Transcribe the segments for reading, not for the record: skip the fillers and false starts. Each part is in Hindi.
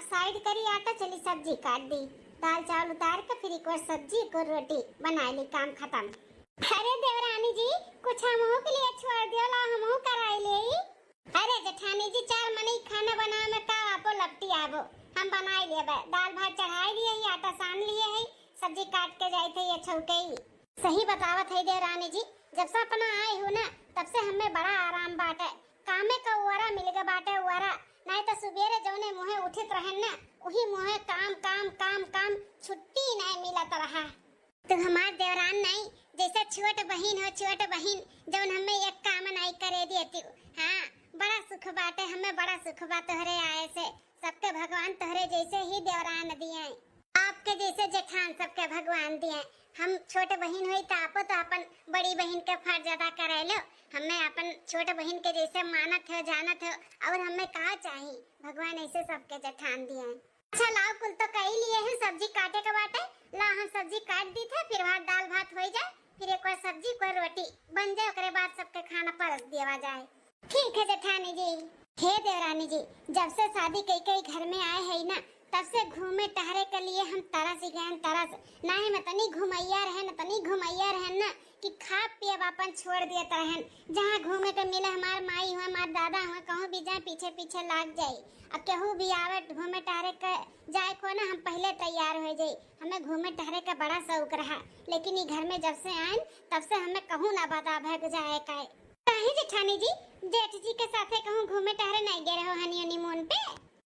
साइड करी आटा, चली सब्जी काट दी, दाल चावल उतार के फिर एक और सब्जी एक और रोटी बना ली, काम खत्म। अरे देवरानी जी कुछ हमहू के लिए छोड़ दियो, ला हमहू कराई ले। अरे जेठानी जी चार मनी खाना बना में का आपो लपटी आबो, हम बनाई लिए, दाल भात चढ़ाई लिए ही, आटा सान लिए है, सब्जी काट के जाई थे, ये छौके सही बतावत है देवरानी जी। जब से अपना आए हो ना तब से हमें बड़ा आराम बाटे, कामे का उवारा मिल गया बाटे, उवारा नहीं तो सुबेरे जौने मुहे उठित रहन ना वही मुहे काम काम काम काम, छुट्टी नहीं मिलत रहा। तो हमार देवरान नहीं, जैसे छोट बहन हो, छोट बहन जौन हमें एक काम नहीं करे देती। हाँ बड़ा सुख बाटे, हमें बड़ा सुख बा तोहरे आए से। सबके भगवान तोहरे जैसे ही देवरान दिए, आपके जैसे जेठान सबके भगवान दिए। हम छोटे बहन हुई तो आप तो अपन बड़ी बहन के फर्ज अदा करे लो, हमें अपन छोटे बहन के जैसे मानत हो जानत हो, और हमें कहा चाहिए भगवान ऐसे सबके जेठान दिए। अच्छा लाओ कुल तो कही लिए हैं, सब्जी काटे के बाटे ला हम सब्जी काट दी थे, फिर भात दाल भात हो जाए, फिर एक और सब्जी कोई रोटी बन जाए, उसके बाद सबके खाना परस दिया जाए। ठीक है जेठानी जी। हे देवरानी जी, जब से शादी कई घर में आए है ना तब से घूमे टहरे के लिए हम तरस ही गए, तरस नहीं मैं तनी घुमैया रहे न, तनी घुमैया रहे ना कि खा पिए अपन छोड़ दिए रहन। जहाँ घूमे के मिले हमार माई हुआ हमार दादा हुआ, कहूँ भी जाए पीछे पीछे लाग जाए। अब केहू भी आवे घूमे टहरे के जाए को ना हम पहले तैयार हो जाए। हमें घूमे टहरे का बड़ा शौक रहा, लेकिन ये घर में जब से आए तब से हमें कहूँ ना बता भाग जाए का। काहे जेठानी जी, जेठ जी के साथे कहूँ घूमे टहरे नहीं गए रहो हनीमून पे?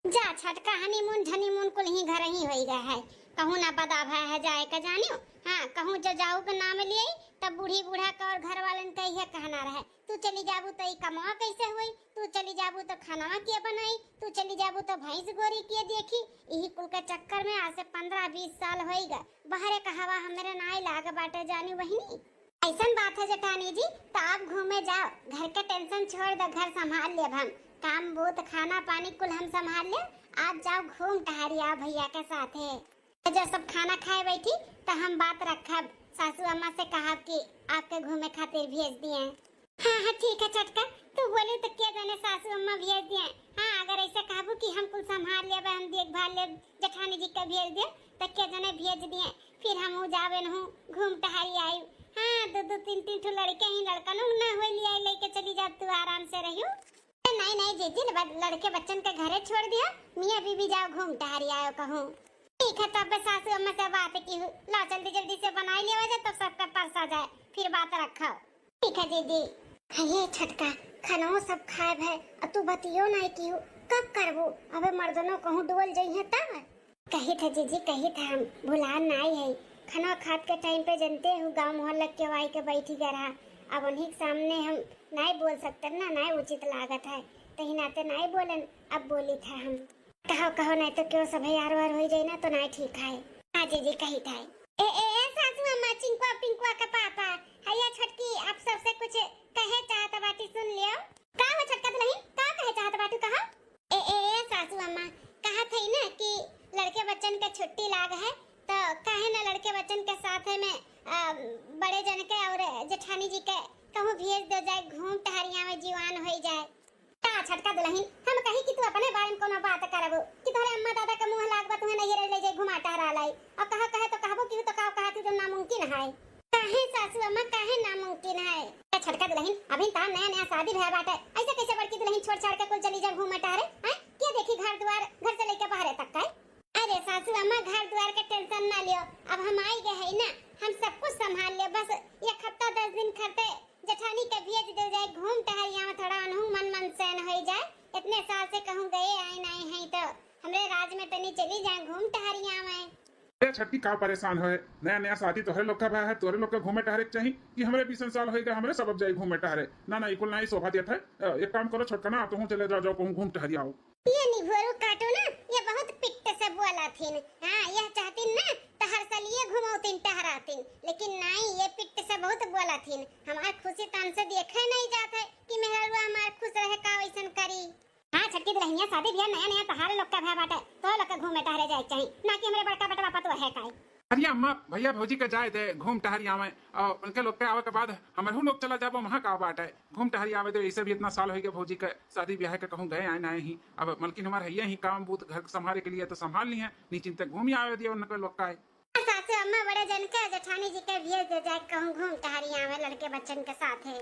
जा छटका हनीमून झनीमून कुल ही घर ही होई गया है, कहूँ ना बदा भाई है जाए का जानियो। हाँ कहूँ जो जाऊ का नाम लिए तब बूढ़ी बूढ़ा का और घर वालन का यह कहना रहे, तू चली जाबू तो कमावा कैसे हुई, तू चली जाबू तो खाना किए बनाई, तू चली जाबू तो भैंस गोरी किए देखी। यही कुल के चक्कर में आज से 15-20 साल हो गए, बाहर का हवा हमारे नाई लाग बाटे जानी बहनी। ऐसा बात है जेठानी जी, तो आप घूमे जाओ, घर का टेंशन छोड़ दो, घर संभाल ले, हम काम बहुत खाना पानी कुल हम संभाल ले। आज जाओ घूम टहरी आओ भैया के साथ है। जब सब खाना खाए बैठी तो हम बात रखा, सासू अम्मा से कहा कि आपके घूमे खातिर भेज दिए। हाँ हाँ ठीक है छटका, तू बोली तो क्या जाने सासू अम्मा भेज दिए। हाँ अगर ऐसा कहबू कि हम कुल संभाल ले, हम देखभाल ले, जेठानी जी का भेज दिए तो क्या जाने भेज दिए, फिर हम जावे न घूम टहरी आई। हाँ दो 3 ठो लड़के ही लड़का ना हो लिया लेके चली जा, तू आराम से रहियो। नहीं नहीं जीजी लड़के बच्चन के घरे छोड़ दिया, मियाँ बीबी जाओ घूम टहरी आयो कहूँ। ठीक है तब सासू अम्मा से बात की, ला जल्दी जल्दी से बनाई लिया जाए तो सबका परसा जाए, फिर बात रखो। ठीक है दीदी। ये छटका खाना सब खाए है, तू बतियो नहीं की कब करबो, अबे मर्दनों कहूँ डोल जाइए तब। कही था जीजी कही था, हम भुला नहीं है, खाना खाद के टाइम पे जनते हो गाँव मोहल्ला के वाई के बैठी गया, अब उन्हीं के सामने हम नहीं बोल सकते ना, नहीं उचित लागत है, तही नाते नहीं बोलन, अब बोली था हम। कहो नहीं तो क्यों सब यार वार हो जाए ना तो नहीं ठीक है। हाँ जी कही था। ए सासू अम्मा चिंकुआ पिंकुआ का पापा हैया छटकी, आप सबसे कुछ कहे चाहत बाटी सुन लियो। का हो छटका नहीं का कहे चाहत बाटू कहा? ए सासू अम्मा कहा थी ना कि लड़के बच्चन के छुट्टी लाग है तो काहे ना लड़के बच्चन के साथ में बड़े जन के और जेठानी जी के कहूँ भेज दो जाए, घूम टहरिया में जीवान हो जाए। का छटका दुल्हन हम कही कि तू अपने बारे में कोनो बात करबो कि तोरे अम्मा दादा के मुंह लागबा तुहे नहीं ले जाए घुमा टहरा लाई, और कहे तो कहबो कि तो कहा तू जो नामुमकिन है। काहे सासू अम्मा काहे नामुमकिन है? छटका दुल्हन अभी ता नया शादी भया बाटे, ऐसे कैसे बड़की दुल्हन छोड़ छाड़ के कुल चली जा घूमा टहरे हैं? क्या देखी घर द्वार घर से लेके बाहर तक का? अरे सासू अम्मा घर द्वार के टेंशन ना लियो, अब हम आई गए है ना, हम सब कुछ संभाल ले, बस एक हफ्ता 10 दिन खर्चे जेठानी के भेज दे जाए, घूम टहरिया में थोड़ा अनहु मन सैन हो जाए। इतने साल से कहूँ गए आए नहीं है तो हमरे राज में तनी चली जाए घूम टहरिया में। अरे छटकी का परेशान है, नया शादी तोहरे लोग का भाई है, तोहरे लोग का घूमे टहरे चाहिए कि हमरे 20 साल होएगा हमरे सब जाए घूमे टहरे ना इकुल नहीं शोभा देता है। एक काम करो छटका ना तुम चले जाओ कहूँ घूम टहरी आओ। ये निभोरू काटो ना, ये बहुत पिट्ट से बोला थीन। हाँ यह चाहतीन ना तो हर साल ये घुमाओतीन टहरातीन, लेकिन नहीं ये पिट्ट से बहुत बोला थीन। हमार खुशी तन से देखे नहीं जाते कि मेहरुआ हमार खुश रहे का वैसन करी। हाँ छटकी दुल्हनिया शादी भी नया तहारे लोग का भया बाटे, तो लोग का घूमे टहरे जाए चाहिए ना कि हमरे बड़का बेटा पापा तो है काई। अरे अम्मा भैया भौजी के जाए थे घूम टहरी आवे और उनके लोग के आवे के बाद हमारे लोग चला जाबो वहाँ का बात है घूम टहरी आवे तो ऐसे भी इतना साल हो गया भौजी के शादी ब्याह के कहूँ गए आए ना ही अब मलकिन हमारे है ही काम बूत घर संभाले के लिए तो संभाल ली है नीचे तक घूम ही आवे दिया उनके लोग का सासू अम्मा बड़े जन के जेठानी जी के भेज दे जाए कहूँ घूम टहरी आवे लड़के बच्चन के साथ है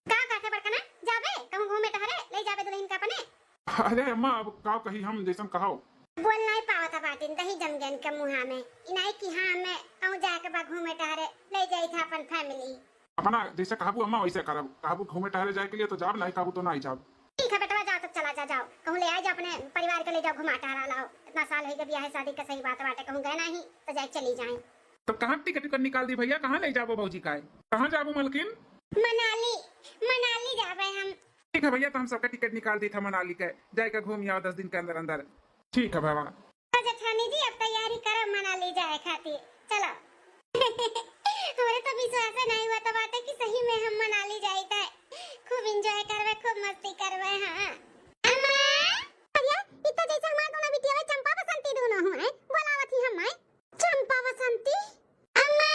का कहते बड़कना जाबे कहूँ घूमे टहरे ले जाबे दुल्हन का अपने। अरे अम्मा अब काव कही हम जैसन कहो बोल नहीं पावा था बाटिन दही जम गन के मुहा में इनाई की हां मैं कहूँ जाए के बाद घूमे टहरे ले जाई था अपन फैमिली अपना जैसे कहबू अम्मा वैसे करब कहबू घूमे टहरे जाए के लिए तो जाब नहीं कहबू तो नहीं जाब। ठीक है बेटा जाओ तब चला जाओ कहूँ ले आ जाओ अपने परिवार के ले जाओ घुमा टहरा लाओ इतना साल है जब ब्याह शादी का सही बात बाटे कहूँ गए नहीं तो जाए चली जाए। तो कहाँ टिकट निकाल दी भैया कहाँ ले जाबो भौजी का कहाँ जाबो मलकिन मनाली जाबे हम। ठीक है भैया तो हम सबका टिकट निकाल दी था मनाली के जाएगा घूम आओ 10 दिन के अंदर अंदर। ठीक है बाबा जेठानी जी अब तैयारी करो मनाली जाए खातिर चलो। हमारे तो विश्वास नहीं हुआ तो बात है कि सही में हम मनाली जाए थे खूब एंजॉय करवे खूब मस्ती करवे। हाँ अम्मा भैया इतना जैसे हमार दोनों बिटिया चंपा बसंती दोनों हुए बोलावत ही हम चंपा बसंती अम्मा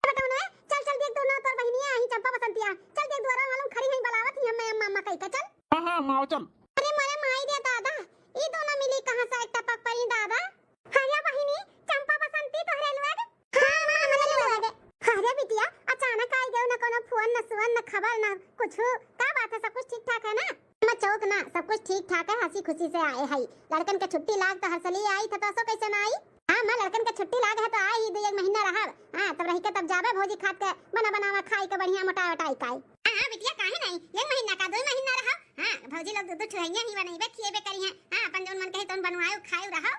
बताओ ना चल चल देख दोनों तोर बहनियां आई चंपा बसंती आ चल देख दोरा मालूम खड़ी है बोलावत ही हम अम्मा कह के चल। हाँ हाँ माओ चल। अरे मारे माई दे दादा ये दोनों मिली कहां से टपक पड़ी दादा। हरिया बहिनी चंपा बसंती तोहरे लोग। हां मां हमरे लोग। अरे बिटिया अचानक आई गयो ना कोनो फोन न सुन न खबर न कुछ का बात है सब कुछ ठीक ठाक है ना। मैं चौक ना सब कुछ ठीक ठाक है हंसी खुशी से आए है लड़कन के छुट्टी लाग तो हरसली आई था तो सो कैसे ना आई। हां मां लड़कन के छुट्टी लाग है तो आई 2 महीना रहा। हां तब रही के तब जाबे भौजी खात के बना बनावा खाई के बढ़िया मोटा वटाई खाई। हां बिटिया काहे नहीं 1 महीना का 2 महीना रहा। हां भौजी लोग दूध ठुइया ही बनइबे खिएबे करी है। हां अपन जौन मन कहे तौन बनवायो खायो रहो।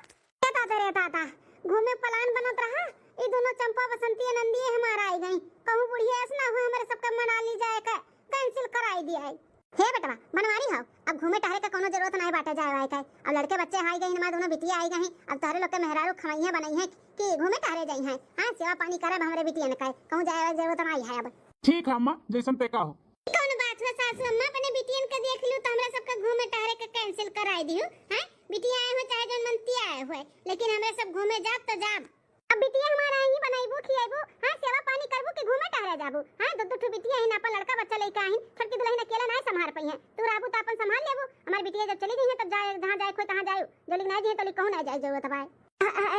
रे दादा घूमे प्लान बनत रहा ये दोनों चंपा बसंती नंदी हमारा आई गई कहूं बुढ़िया ऐसा हो हमारे सबका मनाली जाए का कैंसिल कराई दिया है। हे बेटा बनवारी हो अब घूमे टहरे का कोनो जरूरत नहीं बाटे जाए का अब लड़के बच्चे आई गए हमारे दोनों बिटिया आई गई अब तारे लोग के मेहरारू खवैया बनाई है कि घूमे टहरे जाई है। हां सेवा पानी करब हमरे बिटिया ने कहे कहूं जाए जरूरत नहीं है अब। ठीक है अम्मा जैसन पे का हो कौन बात है सासू अम्मा अपने बिटियन के देख लूं तो हमरा सबका घूमे टहरे का कैंसिल कराई दियो। हैं बिटिया आए हो चाहे जन मनती आए हुए लेकिन हमें सब घूमे जाब तो जाब। अब बिटिया हमारा ही बनाईबू खियाबू। हां सेवा पानी करबू कि घूमे टहरे जाबू। हां दो बिटिया है ना अपन लड़का बच्चा लेके आई छोटकी दुल्हन अकेला नहीं संभाल पई है तू राबू तो अपन संभाल लेबू। हमारी बिटिया जब चली गई है तब जाए जहां जाए कोई तहां जाए जल्दी नहीं जाए तो कहूं ना जाए जरूरत है।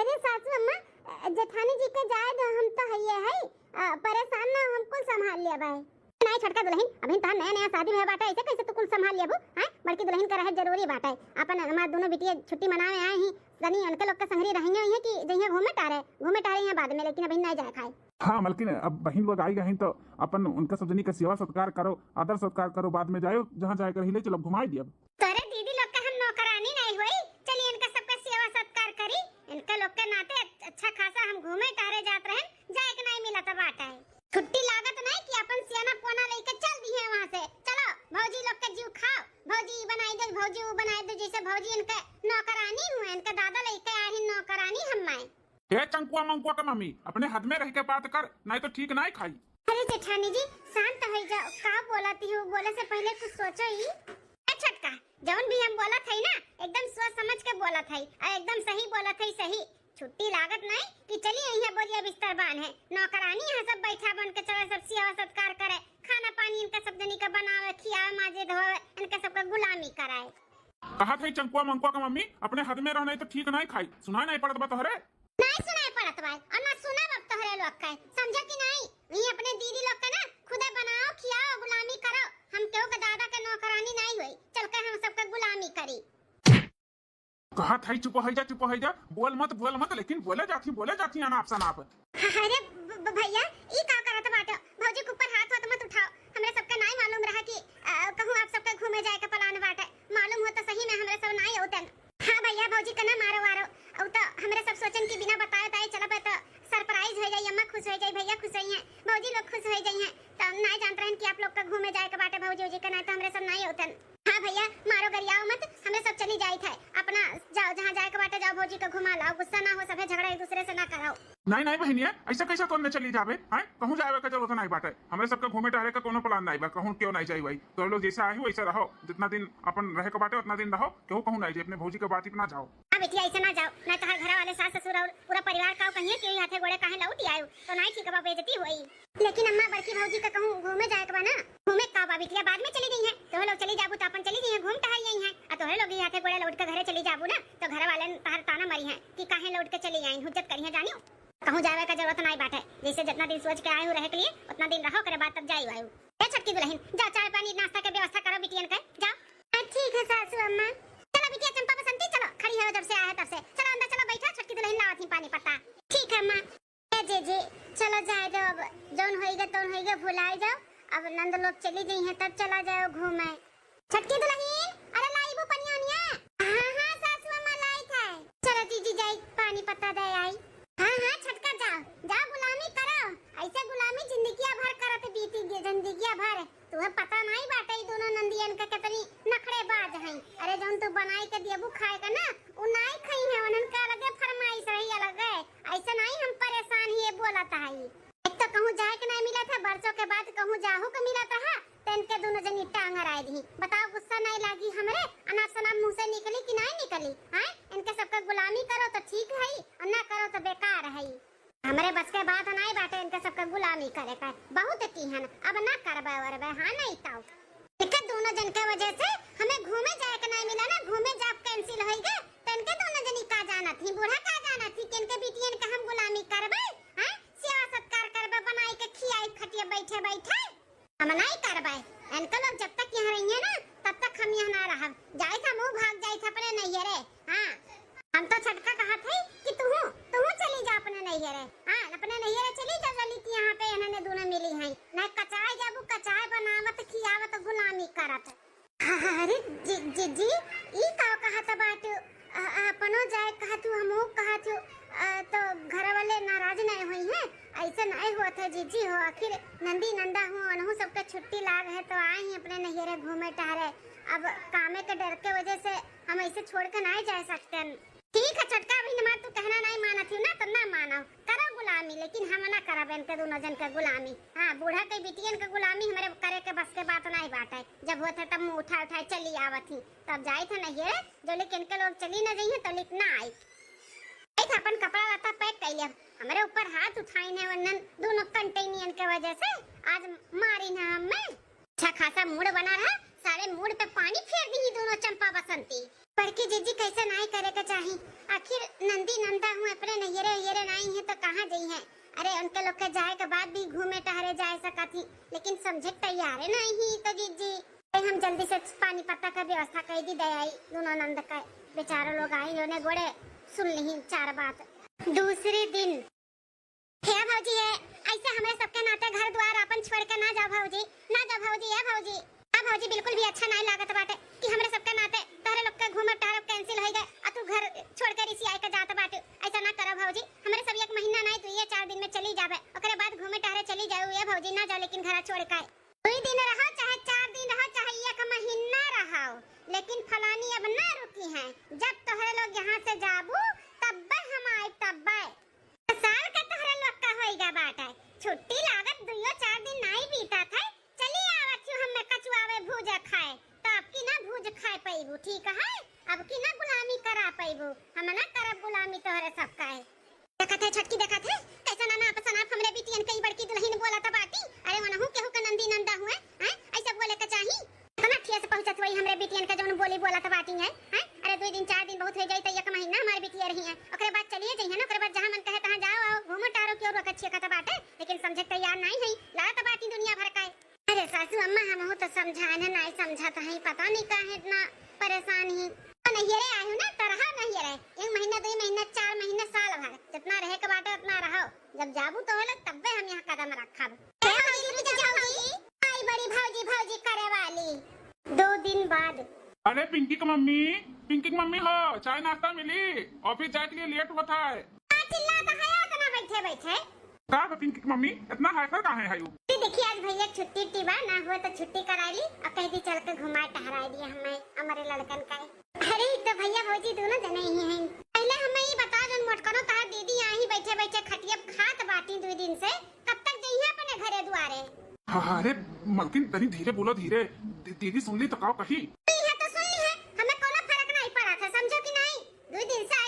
अरे सासू अम्मा जेठानी जी के जाए तो हम तो है परेशान ना हमको संभाल लिया भाई नहीं छोटका दुल्हन अभी तो नया शादी में बाटा ऐसे कैसे तू कुल संभाल लेबू। हां बड़की दुल्हन का रहे जरूरी बाटा है अपन हमार दोनों बिटिया छुट्टी मनावे आए हैं तनी उनके लोग का संगरी रहेंगे है कि जइया घूमे टहरे हैं बाद में लेकिन अभी नहीं जाए खाए। हाँ मलकिन अब बहन लोग आई गई तो अपन उनका सब जनी का सेवा सत्कार करो आदर सत्कार करो बाद में जाओ जहाँ जाए कर हिले चलो घुमाई दिया। तोरे दीदी लोग का हम नौकरानी नहीं हुई चलिए इनका सबका सेवा सत्कार करी इनका लोग के नाते अच्छा खासा हम घूमे टहरे जात रहे जाए के नहीं मिला तो बाटा है छुट्टी लागत नहीं कि अपन सियाना कोना लेके चल दी है वहां से चलो भौजी लोग का जीव खाओ भौजी बनाई दे भौजी वो बनाई दे जैसे भौजी इनके नौकरानी हुए इनका दादा लेके आए हैं नौकरानी हम माए। ए चंकुआ मंकुआ का मम्मी अपने हद में रह के बात कर नहीं तो ठीक नहीं खाई। अरे जेठानी जी शांत हो जाओ का बोलती हूँ बोले से पहले कुछ सोचो ही। छटका जौन भी हम बोला था ना एकदम सोच समझ के बोला था और एकदम सही बोला था सही छुट्टी लागत नहीं कि चलिए यहाँ बोलिए बिस्तर बान है नौकरानी यहाँ सब बैठा बन के चले सब सेवा सत्कार करे खाना पानी इनका सब जनी का बनावे खियावे माजे धोवे इनका सबका गुलामी कराए। कहा था चंकुआ मंकुआ का मम्मी अपने हद में रहना तो ठीक नहीं खाई सुना नहीं पड़त बा तोहरे नहीं सुनाई पड़त भाई और ना सुना अब तोहरे लोग का समझो कि नहीं ये अपने दीदी लोग का ना खुदे बनाओ खियाओ गुलामी करो हम क्यों का दादा के नौकरानी नहीं हुई चल कर हम सबका गुलामी करी। कहा था चुप हो जा बोल मत लेकिन बोले जाती अनाप शनाप। अरे भैया ई का करत बाटे भौजी के ऊपर हाथ मत उठाओ हमरे सबका नहीं मालूम रहा कि कहूं आप सबका घूमे जाए का प्लान बाटे मालूम हो तो सही में हमरे सब नहीं होतन। हां भैया भौजी का ना मारो औ तो हमरे सब सोचन कि बिना बताए ताए चला पे तो सरप्राइज हो जाई अम्मा खुश हो जाई भैया खुश होई हैं भौजी लोग खुश हो जाई हैं तो नहीं जानत रहन कि आप लोग का घूमे जाए का बाटे भौजी का नहीं तो हमरे सब नहीं होतन। हां भैया मारो गरियाओ मत हमरे सब चली जाई थे अपना जाओ जहां जाए का बाटे जाओ भौजी का घुमा लाओ गुस्सा ना हो सबे झगड़ा एक दूसरे से ना कराओ। नहीं बहनिया ऐसा कैसा कौन ने चली जावे हैं कहूं जावे का जरूरत नहीं बाटे हमरे सबका घूमे टहरे का कोनो प्लान नहीं बा कहूं क्यों नहीं चाहिए भाई तो लोग जैसा आए हो वैसा रहो जितना दिन अपन रहे का बाटे उतना दिन रहो क्यों कहूं नहीं अपने भौजी के बात ही ना जाओ। बेटिया ऐसे ना जाओ, ना तहार घर वाले सास ससुर और पूरा परिवार का कहिए कि हाथे गोड़े काहे लौट आयो, तो नहीं ठीक बा, बेइज्जती होई। लेकिन अम्मा बड़की भौजी का कहूं घूमे जाए के बा ना, घूमे का बा बेटिया बाद में चली गई है, तो लोग चली जाबू तो अपन चली गई है, घूम टहल आई है, आ तोहरे लोग हाथे गोड़े लौट के घरे चली जाबू ना, तो घर वाले तहार ताना मरी है कि काहे लौट के चली आई, हुज्जत करी है जानियो। कहूं जावे का जरूरत नहीं बाटे, जैसे जितना दिन सोच के आए हो रहे के लिए उतना दिन रहो, करे बाद तब जाई आयो। ए छोटकी दुल्हन, जा चाय पानी नाश्ता के व्यवस्था करो बिटियन के, जाओ। ठीक है सासू अम्मा। चलो बिटिया चंपा बसंती, चलो खड़ी है जब से आया तब से, चलो अंदर चलो, बैठा छोटकी दुल्हन लावत ही पानी पत्ता। ठीक है अम्मा। जी चलो जाए दो, अब जौन होइगा तौन होइगा, भुलाए जाओ, अब नंद लोग चली गई हैं तब चला जाओ घूमे। छोटकी दुल्हन, अरे लाई वो पनियानिया। हां सासू अम्मा लाई था। चलो जीजी जाई पानी पत्ता दे आई। हां छटका जाओ, जाओ गुलामी करो, ऐसे गुलामी जिंदगिया भर करत बीती जिंदगिया भर, तुम्हें पता नहीं बाटे ई दोनों नंदियन के कितनी नखरेबाज हैं। अरे जौन तू बनाई के देबू खाए का ना, उ नहीं खई है, उनन का अलग फरमाइश रही अलग है, ऐसा नहीं हम परेशान ही बोलत है। एक तो कहूं जाए के नहीं मिला था, बरसों के बाद कहूं जाहू के मिला था, तन के दोनों जनी टांग हराई दी। बताओ गुस्सा नहीं लागी हमरे, अनाप शनाप मुंह से निकली कि नहीं निकली हैं? इनके सबका गुलामी करो तो ठीक है और ना करो तो बेकार है। हमरे बस के बात नहीं बाटे इनके सबका गुलामी करे का, बहुत तीहन, अब ना करबे वरबे। हां नहीं ताऊ दिक्कत दोनों जन के वजह से हमें घूमे जाए के नहीं मिला ना, घूमे जाब कैंसिल होई गए, तन के दोनों जनी का जाना थी, बूढ़ा का जाना थी कि इनके बिटियन का हम गुलामी करबे हैं? सेवा सत्कार करबे, बनाई के खियाई खटिया बैठे बैठे हम नहीं करबे। इनके लोग जब तक यहाँ रहिए ना तब तक हम यहाँ ना रहब, जाए था मुंह भाग जाए था अपने नैहरे। हां हम तो छटका कहा थे कि तू चली जा अपने नैहरे, हां अपने नैहरे चली जा, ललित यहाँ पे इन्होंने दोनों मिली हैं ना, कचाय जाबू कचाय बनावत खियावत गुलामी करत। अरे जी ई का कहत बात, अपनो जाए कहतु हमहु कहतु, तो घर वाले नाराज नहीं हुई हैं, ऐसा नहीं हुआ था जीजी हो, आखिर नंदी नंदा हूँ, अनहु सबके छुट्टी लाग है तो आए हैं अपने नैहरे घूमे टहरे, अब कामे के डर के वजह से हम ऐसे छोड़ के नहीं जा सकते। ठीक है छोटका, अभी नमाज तू कहना नहीं माना थी ना, तो ना मानो, करो गुलामी, लेकिन हम ना करब इनके दोनों जन के गुलामी। हाँ बूढ़ा के बिटियन के गुलामी हमारे करे के बस के बात नहीं बाटे, जब होते तब मुंह उठा उठाए चली आवत थी, तब जाए थे नैहरे, जो लेकिन इनके लोग चली न जाइए तो लिख ना आई अपन कपड़ा लता पैक कर लिया, हमारे ऊपर हाथ उठाई ने वरना दोनों कंटेनियन के वजह से आज मारी ना हमें। अच्छा खासा मूड बना रहा, सारे मूड पे पानी फेर दी दोनों चंपा बसंती। पर की जीजी कैसे नहीं करे के चाहिए, आखिर नंदी नंदा हूँ अपने नैहरे येरे नहीं है तो कहाँ गई है। अरे उनके लोग के जाए के बाद भी घूमे टहरे जाए सका थी, लेकिन समझे तैयार नहीं ही तो जीजी हम जल्दी से पानी पत्ता का व्यवस्था कर दी दे आई, दोनों नंद का बेचारे लोग आई, उन्हें गोड़े सुन ली चार बात। दूसरे दिन है भौजी है, ऐसे हमारे सबके नाते घर द्वार अपन छोड़ के ना जाओ भौजी, ना जाओ भौजी है भौजी। हां भौजी बिल्कुल भी अच्छा नहीं लागत बाटे कि हमारे सबके नाते तहरे लोग के घूमब टहरब कैंसिल हो गए और तू घर छोड़ के रिसी आए के जात बाटे, ऐसा ना करो भौजी, हमारे सब एक महीना नहीं तो ये 4 दिन में चली जाबे, ओकरे बाद घूमे टहरे चली जाओ ये भौजी, ना जाओ लेकिन घर छोड़ के 2 दिन रहो चाहे 4 दिन रहो चाहे 1 महीना रहो, लेकिन फलानी अब ना रुकी है, जब तोहरे लोग यहाँ से जाबू तब हम आए, तब साल का तोहरे लोग का होइगा बाटे, छुट्टी लागत 2-4 दिन नहीं बीता था, चली आवत हूं हम कचुआवे भूजा खाए, तो आपकी ना भूज खाए पैबू, ठीक है, अब की ना गुलामी करा पैबू, हम ना करब गुलामी तोहरे सब का है। देखत है छटकी, देखत है कैसा ना ना पसंद आप हमरे बिटियन कई बड़की दुल्हन बोला था बाटी, अरे वनहु केहू के नंदी नंदा हुए हैं, ऐसा बोले के चाही तना ठिया से पहुंचत वही हमरे बिटियन का जोन बोली बोला था बाटी है, हैं अरे 2 दिन 4 दिन बहुत हो जाई त 1 महीना हमारे बिटिया रही है, ओकरे बाद चलिए जइहे ना, ओकरे बाद जहां मन कहे तहां जाओ आओ घूमो टारो क्यों रोक अच्छी कथा बाटे, लेकिन समझे तैयार नहीं है, लात बाटी दुनिया भर का है। अरे सासू अम्मा हम तो समझाने नहीं समझत है, पता नहीं काहे इतना परेशान ही नैहरे आए हो ना, तरह नैहरे 1 महीना 2 महीना 4 महीना साल भर जितना रहे के बाटे उतना रहो, जब जाबू तो होला तबे हम यहाँ कदम रखब। आई बड़ी भौजी भौजी करे वाली 2 दिन बाद। अरे पिंकी की मम्मी हो, चाय नाश्ता मिली, ऑफिस जाए के लिए लेट होता है। चिल्लाता है इतना बैठे बैठे का पिंकी की मम्मी इतना हाइफर काहे है? देखिए आज भैया छुट्टी टिबा ना हुआ तो छुट्टी करा ली और कह दी चल के घुमा टहरा दिया हमें हमारे लड़कन का। अरे तो भैया भौजी दोनों जने ही हैं, पहले हमें ये बता जो मोटकनो तार दीदी यहाँ ही बैठे बैठे खटिया खात बाटी 2 दिन से, कब तक जइहे अपने घरे दुआरे। अरे मलकिन तनी धीरे बोलो, धीरे, दीदी सुन ली तो का कही तो सुन ली है, हमें कोनो फर्क नहीं पड़ा था, समझो कि नहीं, 2 दिन से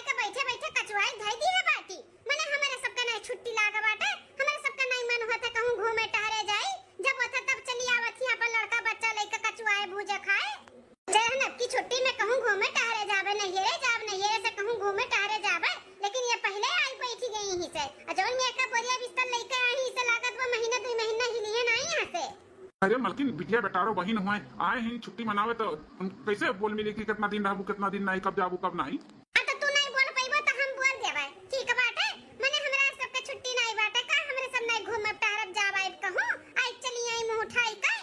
छुट्टी में कहूँ घूमे टहरे जावे, नहिरे जाब, नहिरे से कहूँ घूमे टहरे जावे, लेकिन ये पहले आई बैठी गई यहीं से। जौन मैं का बोरिया बिस्तर लेके आई से लागत वो महीना 2 महीना ही लिए ना यहाँ से। अरे मलकिन बिटिया बेटारो बहिन हुए आए हैं छुट्टी मनावे तो हम कैसे बोल मिले कि कितना दिन रहबू कितना दिन नहीं, कब जाबू कब नहीं। तो तू नहीं बोल पाइबो तो हम बोल देबे ठीक बाटे। माने हमरा सबके छुट्टी नहीं बाटे का, हमरे सब नहीं घूमब टहरब जाब आइब कहूँ आई चली आई मुंह उठाई का।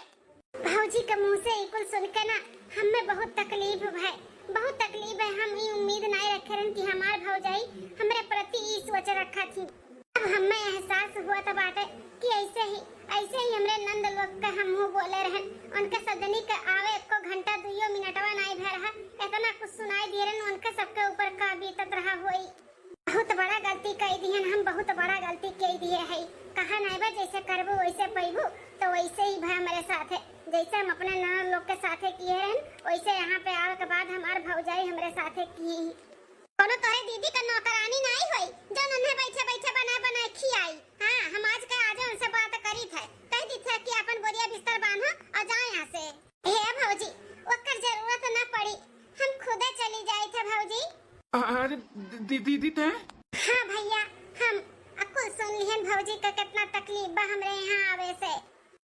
भौजी के मुंह से इकुल सुन के ना हमें बहुत तकलीफ है, बहुत तकलीफ है। हम ये उम्मीद नहीं रखे रहन कि हमार भौजाई हमरे प्रति ई सोच रखा थी। अब हमें एहसास हुआ था बाटे कि ऐसे ही हमरे नंद लोग के हमहू बोले रहन, उनके सदनी के आवे एको घंटा 2 मिनटवा नहीं भर रहा, इतना कुछ सुनाई दे रहन उनके सबके ऊपर का बीतत रहा होई। बहुत बड़ा गलती कई दिहन हम, बहुत बड़ा गलती कई दिए है। कहा नहीं बा जैसे करबो वैसे पैबू, तो वैसे ही भाई हमारे साथ है। जैसे हम अपने नंद लोग के साथे किए रहन वैसे यहाँ पे आवे के बाद हमार भौजाई हमरे साथे की। कोनो तोरे दीदी का नौकरानी नहीं होई जो नन्हे बैठे बैठे बना खियाई। हां हम आज के आज उनसे बात करी थे, कह दी थे कि अपन बोरिया बिस्तर बांधो और जाओ यहाँ से। हे भौजी ओकर जरूरत न पड़ी, हम खुदे चली जाई थे भौजी। अरे दीदी थे। हां भैया हम अकुल सुन लिहन भौजी का कितना तकलीफ बा हमरे यहाँ आवे से।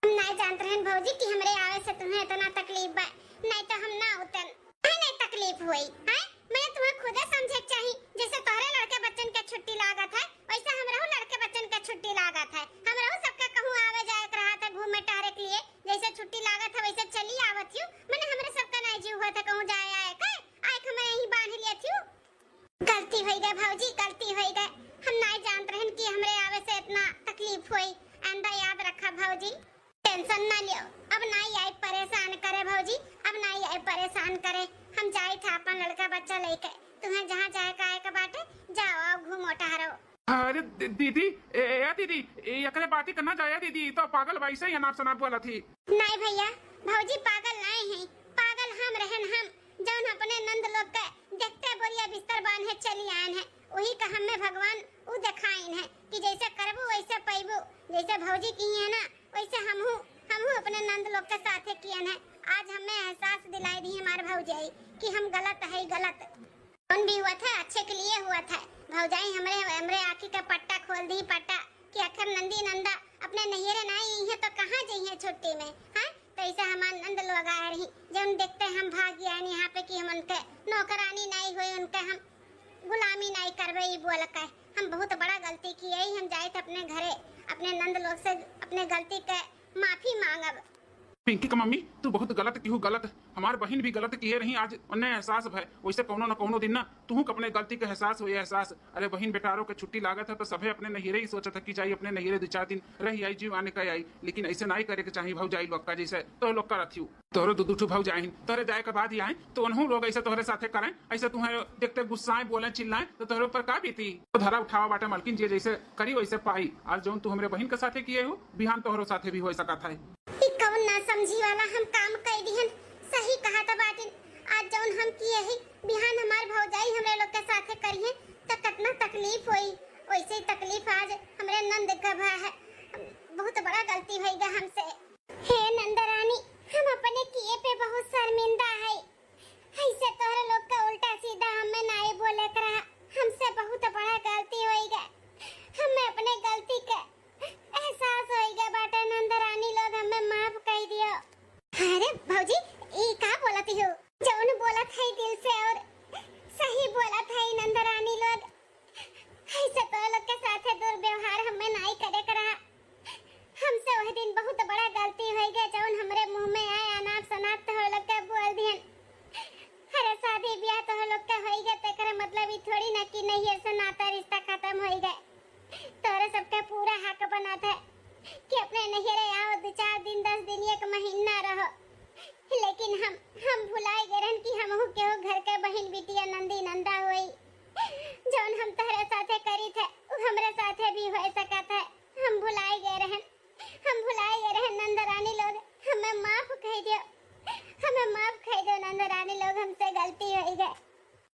हम नहीं जानते रहन भौजी कि हमरे आवे से तुम्हें इतना तकलीफ बा, नहीं तो हम ना उतन नहीं तकलीफ हुई है। मैं तुम्हें खुदे समझे चाहिए, जैसे तोहरे लड़के बच्चन के छुट्टी लागत है वैसे हमरहु लड़के बच्चन के छुट्टी लागत है। हमरहु सबके कहूँ आवे जाए रहा था घूमे टहरे के लिए, जैसे छुट्टी लागत है वैसे चली आवत हूँ। मैंने हमरे सबका नहीं जीव हुआ था कहूँ जाए आए के आए मैं यहीं बांध लिया थी। गलती हो गई भौजी, गलती हो गई। हम नहीं जानते रहन कि हमरे आवे से इतना तकलीफ हुई। आंदा याद रखा भौजी, टेंशन ना लियो, अब नहीं आई परेशान करे भौजी, अब नहीं आई परेशान करे। हम जाए था अपन लड़का बच्चा लेके, तुम्हें जहाँ जाए का आए का बाटे जाओ आओ घूमो टहरो। अरे दीदी दीदी एकरे बात ही करना जाया दीदी तो पागल वैसे ही अनाप शनाप बोला थी। नहीं भैया भौजी पागल नहीं है, पागल हम रहन हम जौन अपने नंद लोग के देखते बोरिया बिस्तर बांधे चली आए हैं। वही का हमें भगवान उ दिखाइन है कि जैसे करबू वैसे पैबू। जैसे भौजी की है ना वैसे हमहू अपने नंद लोग के साथे किए हैं। आज हमें एहसास दिलाई दी हमारे भौजाई कि हम गलत है, गलत कौन भी हुआ था अच्छे के लिए हुआ था। भौजाई हमरे आँखी का पट्टा खोल दी, पट्टा कि आखिर नंदी नंदा अपने नैहरे नहीं है तो कहाँ जाइए छुट्टी में। हाँ तो ऐसा हमारे नंद लोग आए रही जब देखते हम भाग गए यहाँ पे कि हम उनके नौकरानी नहीं हुई, उनके हम गुलामी नहीं करवे बोल के। हम बहुत बड़ा गलती किए, हम जाए थे अपने घरे अपने नंद लोग से अपने गलती के माफी मांगब। पिंकी का मम्मी तू बहुत गलत की हूँ, गलत हमार बहन भी गलत किए रही। आज उन्हें एहसास है वैसे कोनो न कोनो दिन ना तू अपने गलती का एहसास हो एहसास। अरे बहन बेटारों के छुट्टी लागत है तो सभे अपने नहिरे ही सोचा था कि चाहिए अपने नहिरे 2-4 दिन रही आई जीव आने का आई, लेकिन ऐसे नहीं करे के चाहिए। भाव जाई लोग का जैसे तो लोग का रथी तोहरे 2-2 भाव जाए तोहरे जाए के बाद ही आए तो उन्होंने लोग ऐसे तोहरे साथे करें, ऐसे तुम्हें देखते गुस्साएं बोले चिल्लाएं तो तोहरे ऊपर का बीती। तो धरा उठावा बाटे मलकिन जी जैसे करी वैसे पाई। आज जो तू हमारे बहन के साथे किए हो बिहान तोहरो साथे भी हो सका था। कौन ना समझी वाला हम काम कर दिहन, सही कहा था बाटिन। आज जौन हम किए ही बिहान हमार भौजाई हमरे लोग के साथे करिए तो कितना तकलीफ होई, वैसे ही तकलीफ आज हमरे नंद का भा है। बहुत बड़ा गलती होईगा हमसे। हे नंदरानी हम अपने किए पे बहुत शर्मिंदा है। ऐसे तोहरे लोग का उल्टा सीधा हमें नहीं बोले करा, हमसे बहुत बड़ा गलती होईगा। हमें अपने गलती का एहसास होईगा बाटा नंदरानी लोग हमें माफ कर दियो। अरे भौजी ये का बोलती हो, जौन बोला था दिल से और सही बोला था नंदरानी लोग। ऐसे तो लोग के साथ दुर्व्यवहार हमें नहीं करे करा। हमसे वह दिन बहुत बड़ा गलती हो गया जौन हमरे मुंह में आए अनाप शनाप तो लोग के बोल दियन। अरे शादी ब्याह तो लोग का हो गया तेरे मतलब ये थोड़ी ना कि नहीं ऐसा नाता रिश्ता खत्म हो गया। तोरे सबका पूरा हक बनाता है कि अपने नहिरे आओ 2-4 दिन 10 दिन 1 महीना रहो, लेकिन हम भुलाए गए कि हमहू केहू घर के बहन बिटिया नंदी नंदा हुई। जौन हम तोहरे साथे करी थे वो हमरे साथे भी हो सका था। हम भुलाए गए रहन नंदरानी लोग हमें माफ कर दियो, हमें माफ कर दो नंदरानी लोग, हमसे गलती हो गई।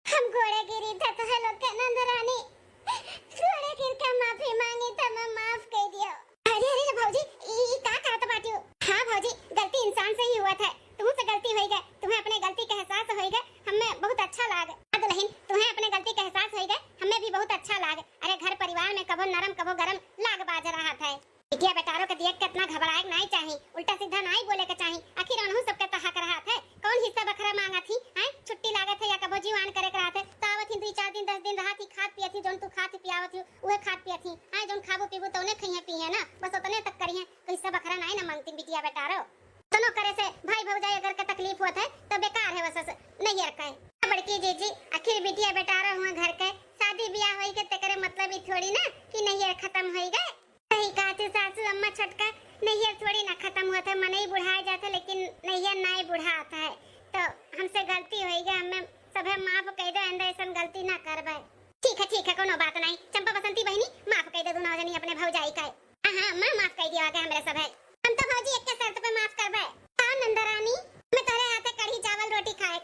हम घोड़े गिरी थे तो लोग के नंदरानी घोड़े गिर के माफी मांगी तो मैं माफ कर दियो। अरे भौजी ये का कहत बाटी हो? हाँ भौजी गलती इंसान से ही हुआ था, तुम से गलती होई गए, तुम्हें अपने गलती के एहसास होई गए, हमें बहुत अच्छा लागे। दुल्हन तुम्हें अपने गलती के एहसास होई गए, हमें भी बहुत अच्छा लागे। अरे घर परिवार में कबो नरम कबो गरम लाग बाज रहा था। बिटिया बेटारों के देख के इतना घबराए नहीं चाहिए, उल्टा सीधा नहीं बोले के चाहिए। आखिर अनहु सबके तहक रहा था, कौन हिस्सा बखरा मांगा थी हैं? छुट्टी लागत है या कबो जीवान करे रहा थे, तावत ही 2-4 दिन 10 दिन रहा थी, खात पिया थी, जोन तू खात पियावत थी उहे खात पिया थी हैं, जोन खाबो पीबो तौने खइए पिए ना, बस उतने तक करिए। तो हिस्सा बखरा नहीं ना मांगती बिटिया बेटारो। तनो करे से भाई भौजाई अगर का तकलीफ होत है तो बेकार है, बस नहीं यार कहे बड़की जीजी। आखिर बिटिया बेटारो हुआ घर के शादी ब्याह होई के तेरे मतलब ही थोड़ी ना कि नहीं यार खत्म होई गए। सही कहते सासू अम्मा छोटका, नैहर थोड़ी ना खत्म हुआ था, मन ही बुढ़ाया जाता लेकिन नैहर नहीं बुढ़ाता है। तो हमसे गलती होई गई, हमें सबे माफ कह दो, अंदर ऐसा गलती ना करबे। ठीक है कोनो बात नहीं। चंपा बसंती बहनी माफ कह दे दोनों जनी अपने भौजाई का। हां मैं माफ कह दिया के हमरे सब है। हम तो भौजी एक के शर्त पे माफ करबे। हां नंदा रानी, मैं तोरे हाथे कढ़ी चावल रोटी खाए